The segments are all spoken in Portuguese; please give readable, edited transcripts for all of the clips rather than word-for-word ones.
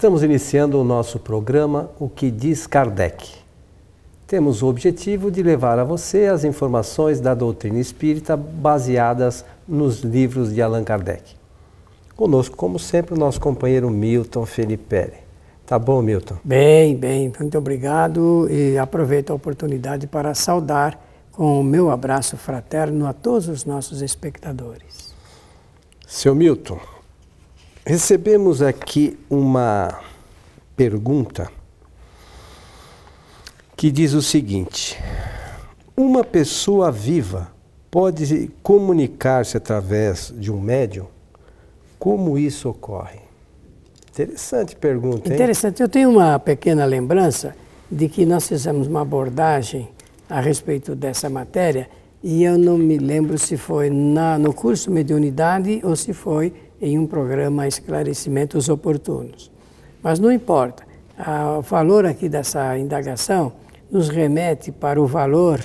Estamos iniciando o nosso programa O que diz Kardec. Temos o objetivo de levar a você as informações da doutrina espírita baseadas nos livros de Allan Kardec. Conosco, como sempre, o nosso companheiro Milton Felipe. Tá bom, Milton? Bem, muito obrigado e aproveito a oportunidade para saudar com o meu abraço fraterno a todos os nossos espectadores. Seu Milton, recebemos aqui uma pergunta que diz o seguinte: uma pessoa viva pode comunicar-se através de um médium? Como isso ocorre? Interessante pergunta, hein? Interessante. Eu tenho uma pequena lembrança de que nós fizemos uma abordagem a respeito dessa matéria e eu não me lembro se foi no curso Mediunidade ou se foi em um programa Esclarecimentos Oportunos. Mas não importa. O valor aqui dessa indagação nos remete para o valor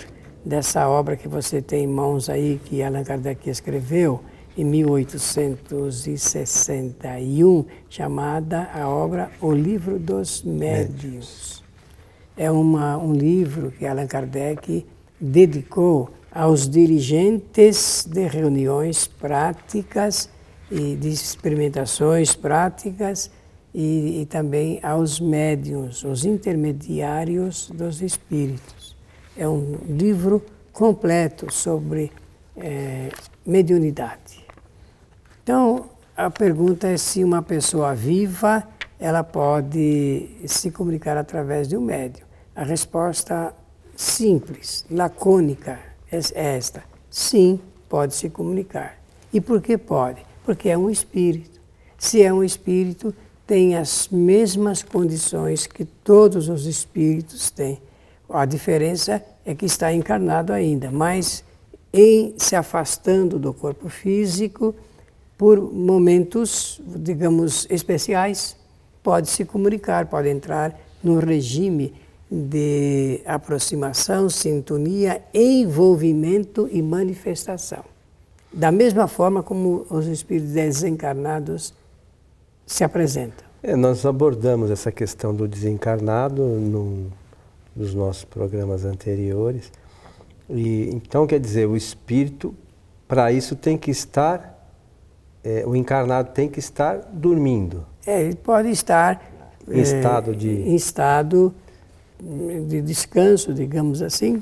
dessa obra que você tem em mãos aí, que Allan Kardec escreveu em 1861, chamada a obra O Livro dos Médiuns. É um livro que Allan Kardec dedicou aos dirigentes de reuniões práticas e de experimentações práticas e também aos médiuns, os intermediários dos espíritos. É um livro completo sobre mediunidade. Então, a pergunta é se uma pessoa viva ela pode se comunicar através de um médium. A resposta simples, lacônica é esta: sim, pode se comunicar. E por que pode? Porque é um espírito. Se é um espírito, tem as mesmas condições que todos os espíritos têm. A diferença é que está encarnado ainda, mas se afastando do corpo físico, por momentos, digamos, especiais, pode se comunicar, pode entrar no regime de aproximação, sintonia, envolvimento e manifestação. Da mesma forma como os espíritos desencarnados se apresentam. Nós abordamos essa questão do desencarnado nos nossos programas anteriores. E, então, quer dizer, o espírito, para isso, tem que estar, o encarnado tem que estar dormindo. Ele pode estar em estado de descanso, digamos assim,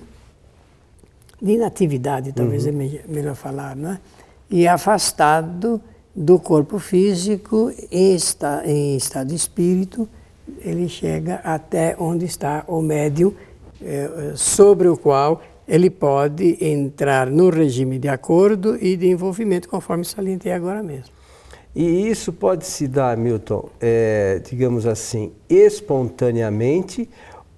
de inatividade, talvez é melhor falar, não é? E afastado do corpo físico, em estado de espírito, ele chega até onde está o médium, sobre o qual ele pode entrar no regime de acordo e de envolvimento, conforme salientei agora mesmo. E isso pode se dar, Milton, digamos assim, espontaneamente,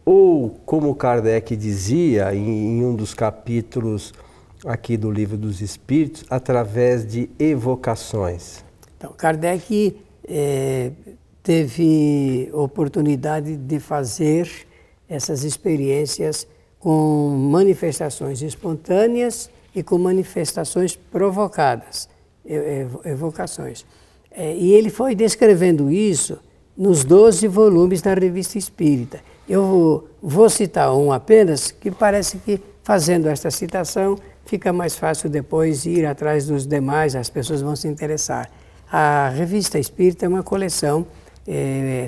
ou, como Kardec dizia em um dos capítulos aqui do Livro dos Espíritos, através de evocações? Então, Kardec teve oportunidade de fazer essas experiências com manifestações espontâneas e com manifestações provocadas, evocações. E ele foi descrevendo isso nos 12 volumes da Revista Espírita. Eu vou citar um apenas, que parece que, fazendo esta citação, fica mais fácil depois ir atrás dos demais, as pessoas vão se interessar. A Revista Espírita é uma coleção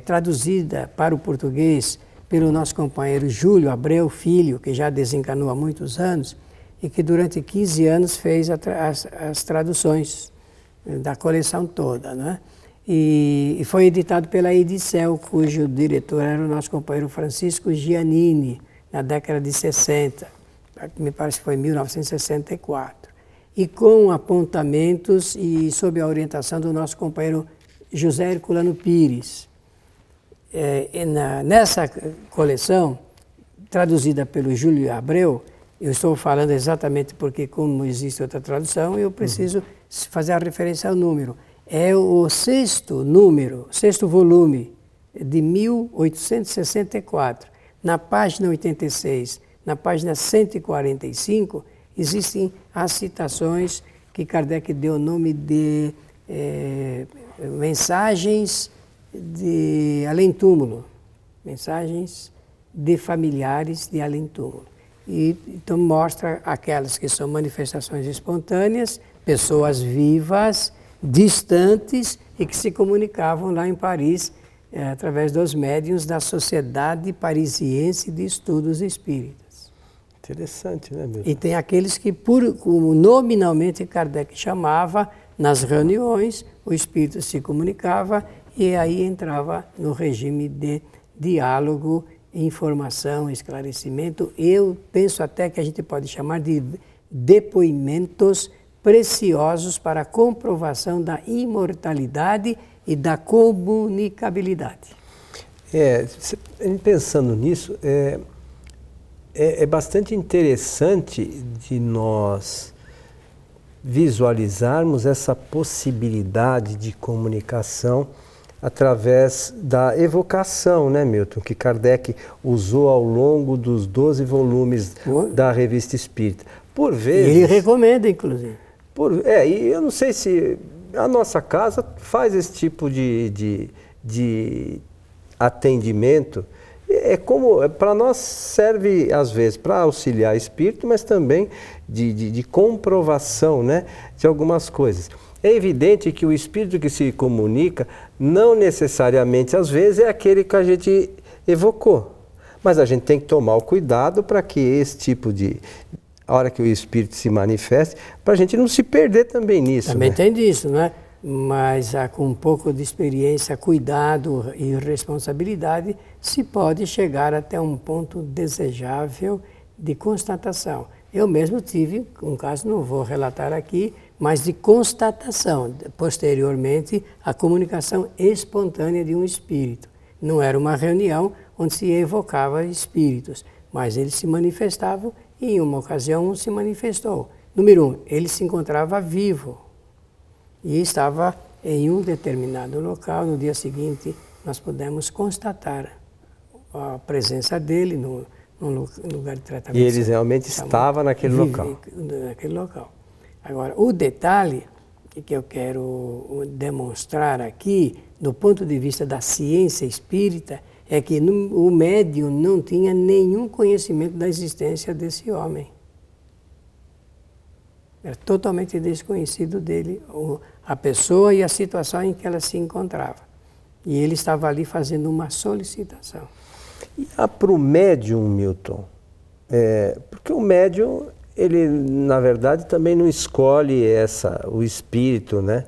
traduzida para o português pelo nosso companheiro Júlio Abreu Filho, que já desencarnou há muitos anos, e que durante 15 anos fez as traduções da coleção toda, né? E foi editado pela Edicel, cujo diretor era o nosso companheiro Francisco Giannini, na década de 60, me parece que foi em 1964, e com apontamentos e sob a orientação do nosso companheiro José Herculano Pires. Nessa coleção, traduzida pelo Júlio Abreu, eu estou falando exatamente porque, como existe outra tradução, eu preciso fazer a referência ao número. É o sexto volume de 1864. Na página 86, na página 145, existem as citações que Kardec deu o nome de mensagens de além-túmulo, mensagens de familiares de além-túmulo. E então mostra aquelas que são manifestações espontâneas, pessoas vivas, distantes e que se comunicavam lá em Paris através dos médiuns da Sociedade Parisiense de Estudos Espíritas. Interessante, né, Milton? E tem aqueles que, como nominalmente Kardec chamava, nas reuniões, o espírito se comunicava e aí entrava no regime de diálogo, informação, esclarecimento. Eu penso até que a gente pode chamar de depoimentos preciosos para a comprovação da imortalidade e da comunicabilidade. Pensando nisso, é bastante interessante de nós visualizarmos essa possibilidade de comunicação através da evocação, né, Milton, que Kardec usou ao longo dos 12 volumes da Revista Espírita. Por vezes... Ele recomenda, inclusive. E eu não sei se a nossa casa faz esse tipo de atendimento. Para nós serve, às vezes, para auxiliar espírito, mas também de comprovação, né, de algumas coisas. É evidente que o espírito que se comunica, não necessariamente, às vezes, é aquele que a gente evocou. Mas a gente tem que tomar o cuidado para que esse tipo a hora que o espírito se manifeste, para a gente não se perder também nisso. Também né? tem disso, né? Mas com um pouco de experiência, cuidado e responsabilidade, se pode chegar até um ponto desejável de constatação. Eu mesmo tive um caso, não vou relatar aqui, mas de constatação, posteriormente, a comunicação espontânea de um espírito. Não era uma reunião onde se evocava espíritos, mas eles se manifestavam e em uma ocasião um se manifestou. Número 1, ele se encontrava vivo e estava em um determinado local. No dia seguinte, nós pudemos constatar a presença dele no lugar de tratamento. E ele realmente estava naquele local. Naquele local. Agora, o detalhe que eu quero demonstrar aqui, do ponto de vista da ciência espírita, é que o médium não tinha nenhum conhecimento da existência desse homem. Era totalmente desconhecido dele, a pessoa e a situação em que ela se encontrava. E ele estava ali fazendo uma solicitação. E para o médium, Milton, porque o médium, ele na verdade também não escolhe o espírito, né?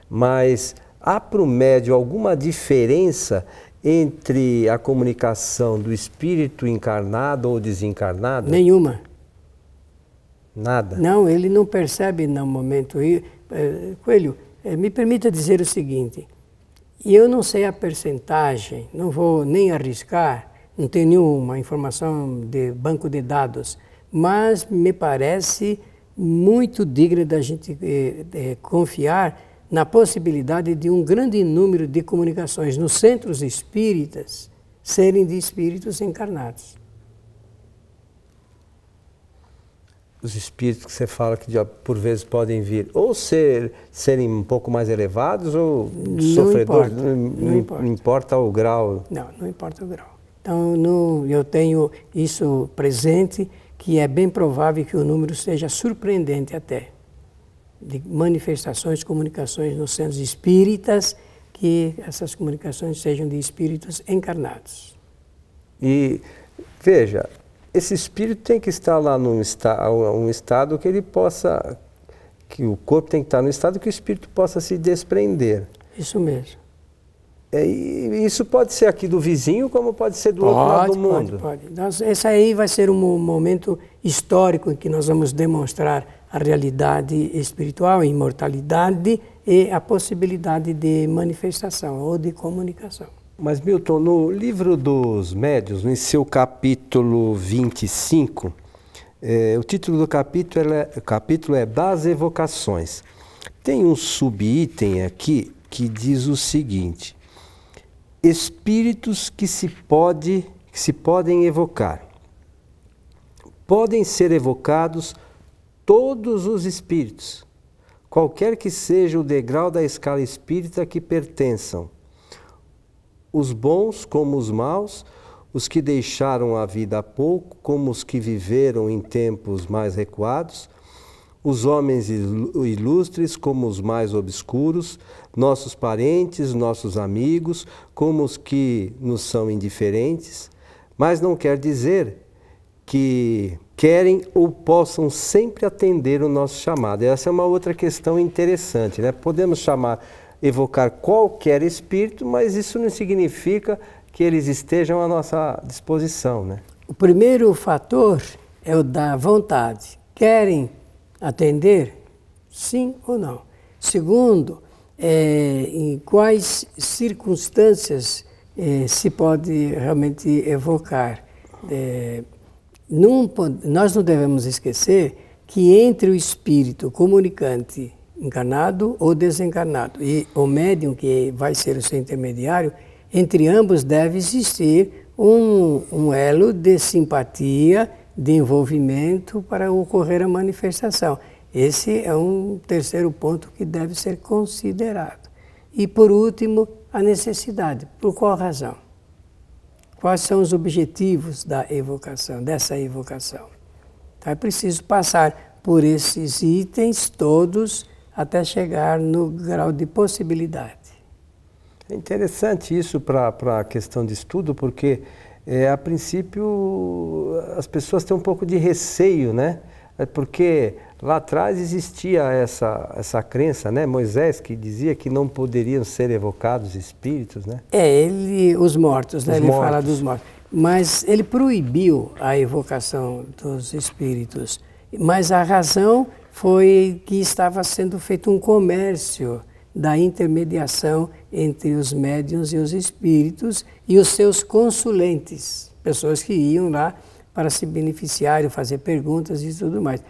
Mas há para o médium alguma diferença entre a comunicação do espírito encarnado ou desencarnado? Nenhuma. Nada? Não, ele não percebe no momento. Coelho, me permita dizer o seguinte, eu não sei a percentagem, não vou nem arriscar, não tenho nenhuma informação de banco de dados, mas me parece muito digno da gente confiar na possibilidade de um grande número de comunicações nos centros espíritas serem de espíritos encarnados. Os espíritos que você fala que por vezes podem vir ou serem um pouco mais elevados ou sofredores, não importa o grau. Não importa o grau. Então eu tenho isso presente, que é bem provável que o número seja surpreendente até, de manifestações, comunicações nos centros espíritas, que essas comunicações sejam de espíritos encarnados. E veja, esse espírito tem que estar lá num estado que ele possa, que o corpo tem que estar no estado que o espírito possa se desprender. Isso mesmo. E isso pode ser aqui do vizinho, como pode ser do outro lado do mundo. Pode. Esse aí vai ser um momento histórico em que nós vamos demonstrar a realidade espiritual, a imortalidade e a possibilidade de manifestação ou de comunicação. Mas, Milton, no livro dos médiuns, em seu capítulo 25, o título do capítulo é Das Evocações. Tem um subitem aqui que diz o seguinte: espíritos que se podem evocar. Podem ser evocados todos os espíritos, qualquer que seja o degrau da escala espírita que pertençam. os bons como os maus, os que deixaram a vida há pouco, como os que viveram em tempos mais recuados, os homens ilustres como os mais obscuros, nossos parentes, nossos amigos, como os que nos são indiferentes, mas não quer dizer que querem ou possam sempre atender o nosso chamado. Essa é uma outra questão interessante, né? Podemos evocar qualquer espírito, mas isso não significa que eles estejam à nossa disposição, né? O primeiro fator é o da vontade. Querem atender? Sim ou não? Segundo, em quais circunstâncias se pode realmente evocar? Nós não devemos esquecer que entre o espírito comunicante encarnado ou desencarnado e o médium, que vai ser o seu intermediário, entre ambos deve existir um elo de simpatia, de envolvimento para ocorrer a manifestação. Esse é um terceiro ponto que deve ser considerado. E por último, a necessidade. Por qual razão? Quais são os objetivos da evocação, dessa evocação? Então é preciso passar por esses itens todos até chegar no grau de possibilidade. É interessante isso para a questão de estudo, porque a princípio as pessoas têm um pouco de receio, né? Porque lá atrás existia essa crença, né? Moisés que dizia que não poderiam ser evocados espíritos, né? Os mortos, né? Ele fala dos mortos. Mas ele proibiu a evocação dos espíritos. Mas a razão foi que estava sendo feito um comércio da intermediação entre os médiuns e os espíritos e os seus consulentes, pessoas que iam lá para se beneficiar, fazer perguntas e tudo mais.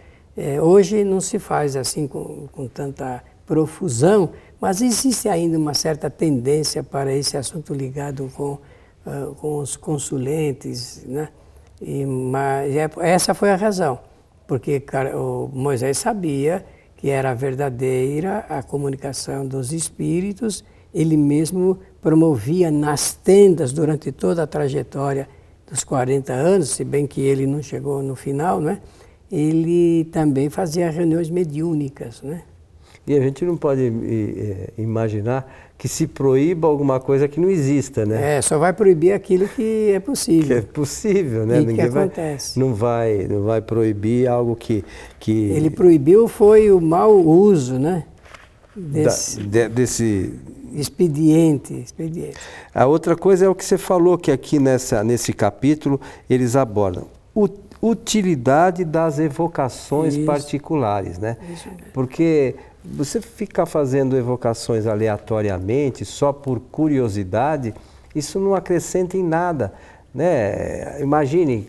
Hoje não se faz assim com tanta profusão, mas existe ainda uma certa tendência para esse assunto ligado com os consulentes, né? Mas essa foi a razão, porque o Moisés sabia que era verdadeira a comunicação dos espíritos. Ele mesmo promovia nas tendas durante toda a trajetória dos 40 anos, se bem que ele não chegou no final, né? Ele também fazia reuniões mediúnicas, né? E a gente não pode imaginar que se proíba alguma coisa que não exista, né? Só vai proibir aquilo que é possível. Que é possível, né? E ninguém que acontece. Não vai proibir algo que... Ele proibiu foi o mau uso, né? Desse expediente. A outra coisa é o que você falou, que aqui nesse capítulo eles abordam. Utilidade das evocações particulares, né? Isso mesmo. Porque você ficar fazendo evocações aleatoriamente, só por curiosidade, isso não acrescenta em nada, né? Imagine,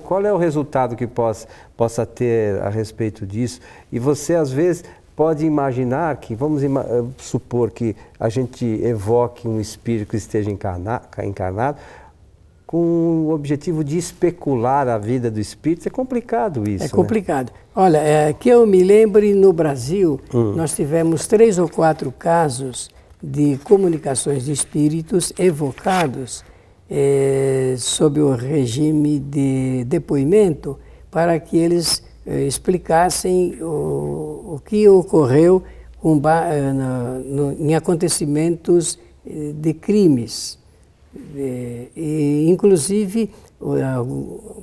qual é o resultado que possa ter a respeito disso? E você, às vezes, pode imaginar que, supor que a gente evoque um espírito que esteja encarnado, com o objetivo de especular a vida do espírito. É complicado isso. É complicado. Né? Olha, que eu me lembre, no Brasil, nós tivemos 3 ou 4 casos de comunicações de espíritos evocados sob o regime de depoimento, para que eles explicassem o que ocorreu em acontecimentos de crimes. E, inclusive,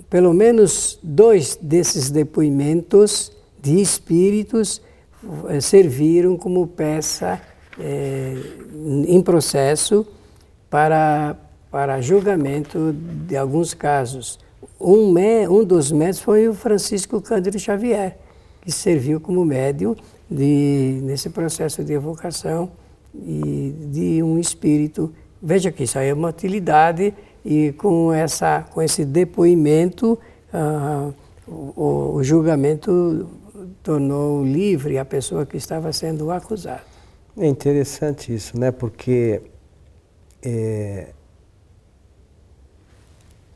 pelo menos 2 desses depoimentos de espíritos serviram como peça em processo para julgamento de alguns casos. Um dos médios foi o Francisco Cândido Xavier, que serviu como médium nesse processo de evocação de um espírito. Veja que isso aí é uma utilidade, e com esse depoimento o julgamento tornou livre a pessoa que estava sendo acusada. É interessante isso, né? Porque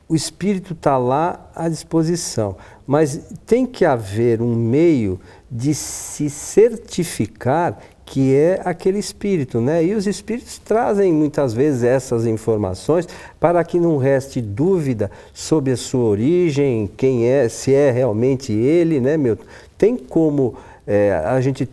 o espírito está lá à disposição, mas tem que haver um meio de se certificar que é aquele espírito, né? E os espíritos trazem muitas vezes essas informações para que não reste dúvida sobre a sua origem, quem é, se é realmente ele, né, Milton? Tem como a gente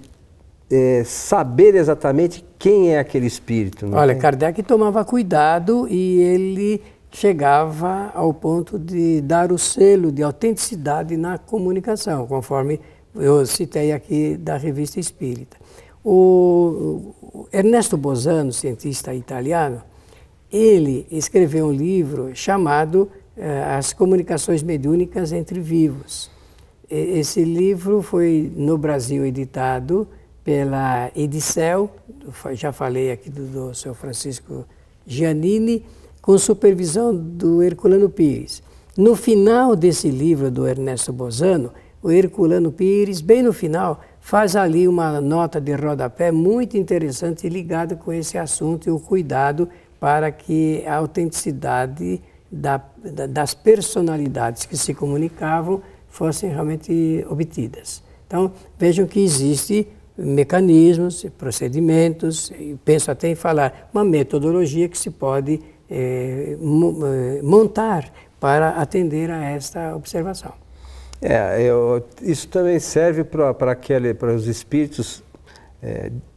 saber exatamente quem é aquele espírito? Olha, Kardec tomava cuidado e ele chegava ao ponto de dar o selo de autenticidade na comunicação, conforme eu citei aqui da Revista Espírita. O Ernesto Bosano, cientista italiano, ele escreveu um livro chamado As Comunicações Mediúnicas entre Vivos. Esse livro foi no Brasil editado pela Edicel, já falei aqui do Sr. Francisco Giannini, com supervisão do Herculano Pires. No final desse livro do Ernesto Bosano, o Herculano Pires, bem no final, faz ali uma nota de rodapé muito interessante ligada com esse assunto e o cuidado para que a autenticidade das personalidades que se comunicavam fossem realmente obtidas. Então, vejam que existem mecanismos, procedimentos, penso até em falar, uma metodologia que se pode montar para atender a esta observação. Isso também serve para os espíritos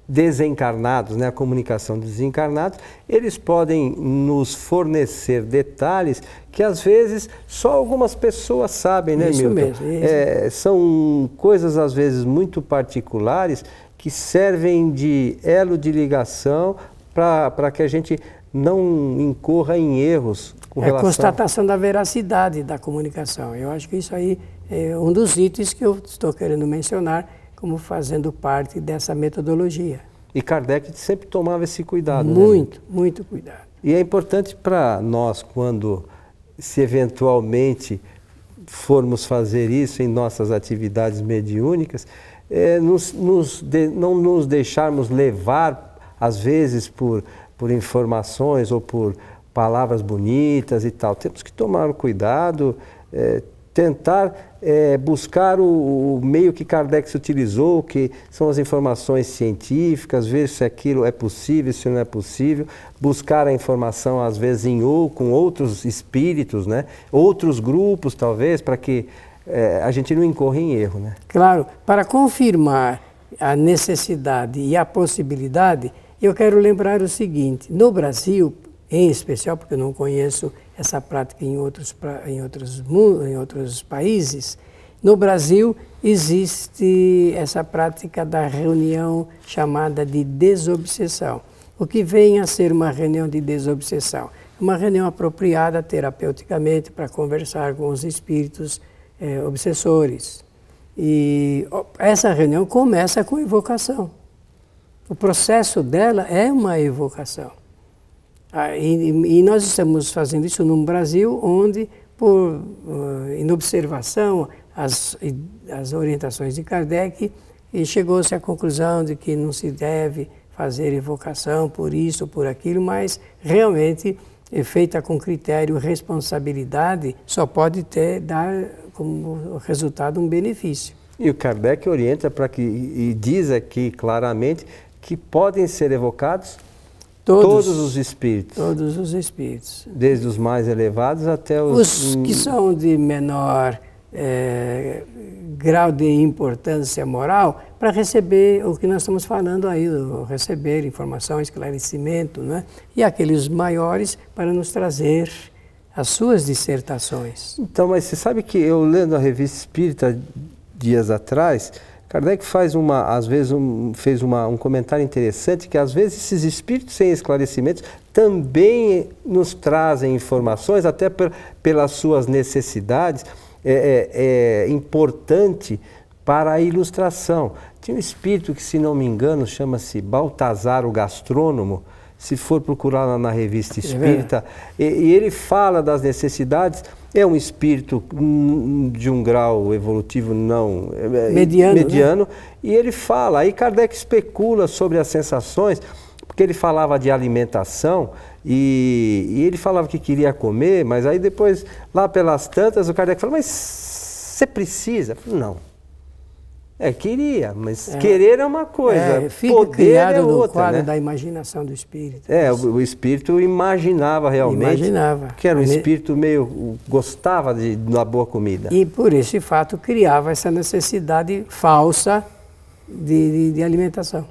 desencarnados, né, a comunicação dos desencarnados. Eles podem nos fornecer detalhes que às vezes só algumas pessoas sabem, né, Isso Milton? Mesmo. São coisas às vezes muito particulares que servem de elo de ligação para que a gente não incorra em erros com relação... constatação da veracidade da comunicação. Eu acho que isso aí é um dos itens que eu estou querendo mencionar como fazendo parte dessa metodologia. E Kardec sempre tomava esse cuidado, muito, né? Muito cuidado. E é importante para nós, quando se eventualmente formos fazer isso em nossas atividades mediúnicas, não nos deixarmos levar, às vezes, por informações ou por palavras bonitas e tal. Temos que tomar o cuidado, tentar buscar o meio que Kardec se utilizou, que são as informações científicas, ver se aquilo é possível, se não é possível, buscar a informação às vezes com outros espíritos, né? Outros grupos talvez, para que a gente não incorra em erro, né? Claro, para confirmar a necessidade e a possibilidade, eu quero lembrar o seguinte: no Brasil, em especial, porque eu não conheço essa prática em outros países, no Brasil existe essa prática da reunião chamada de desobsessão. O que vem a ser uma reunião de desobsessão? Uma reunião apropriada terapeuticamente para conversar com os espíritos obsessores. E essa reunião começa com evocação. O processo dela é uma evocação. E nós estamos fazendo isso no Brasil, onde, em observação às orientações de Kardec, chegou-se à conclusão de que não se deve fazer evocação por isso ou por aquilo, mas realmente, feita com critério e responsabilidade, só pode dar como resultado um benefício. E o Kardec orienta e diz aqui claramente que podem ser evocados todos os espíritos. Todos os espíritos. Desde os mais elevados até os que são de menor grau de importância moral, para receber o que nós estamos falando aí, receber informação, esclarecimento, né? E aqueles maiores para nos trazer as suas dissertações. Então, mas você sabe que eu lendo a Revista Espírita dias atrás, Kardec fez um comentário interessante, que às vezes esses espíritos sem esclarecimentos também nos trazem informações, até pelas suas necessidades, importante para a ilustração. Tinha um espírito que, se não me engano, chama-se Baltazar o Gastrônomo, se for procurar na Revista Espírita, e ele fala das necessidades. É um espírito de um grau evolutivo mediano, e ele fala, aí Kardec especula sobre as sensações, porque ele falava de alimentação, e ele falava que queria comer, mas aí depois, lá pelas tantas, o Kardec fala, mas você precisa? Não. Queria, mas querer é uma coisa, fica poder criado é outra, no quadro né? da imaginação do espírito. O espírito imaginava realmente que era um espírito meio... gostava da boa comida. E por esse fato criava essa necessidade falsa de alimentação.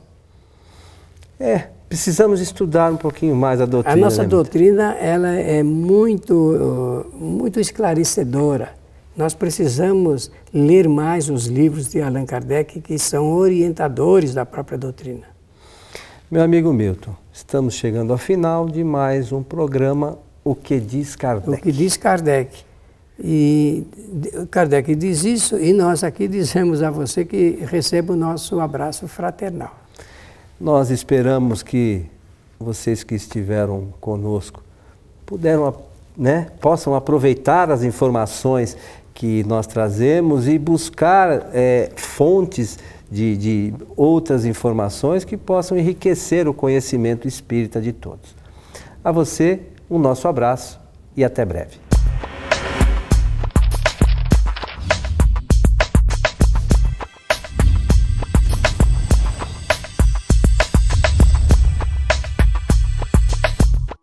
Precisamos estudar um pouquinho mais a doutrina. A nossa doutrina ela é muito esclarecedora. Nós precisamos ler mais os livros de Allan Kardec, que são orientadores da própria doutrina. Meu amigo Milton, estamos chegando ao final de mais um programa O que diz Kardec. O que diz Kardec. E Kardec diz isso e nós aqui dizemos a você que receba o nosso abraço fraternal. Nós esperamos que vocês que estiveram conosco possam aproveitar as informações que nós trazemos e buscar fontes de outras informações que possam enriquecer o conhecimento espírita de todos. A você, o nosso abraço e até breve.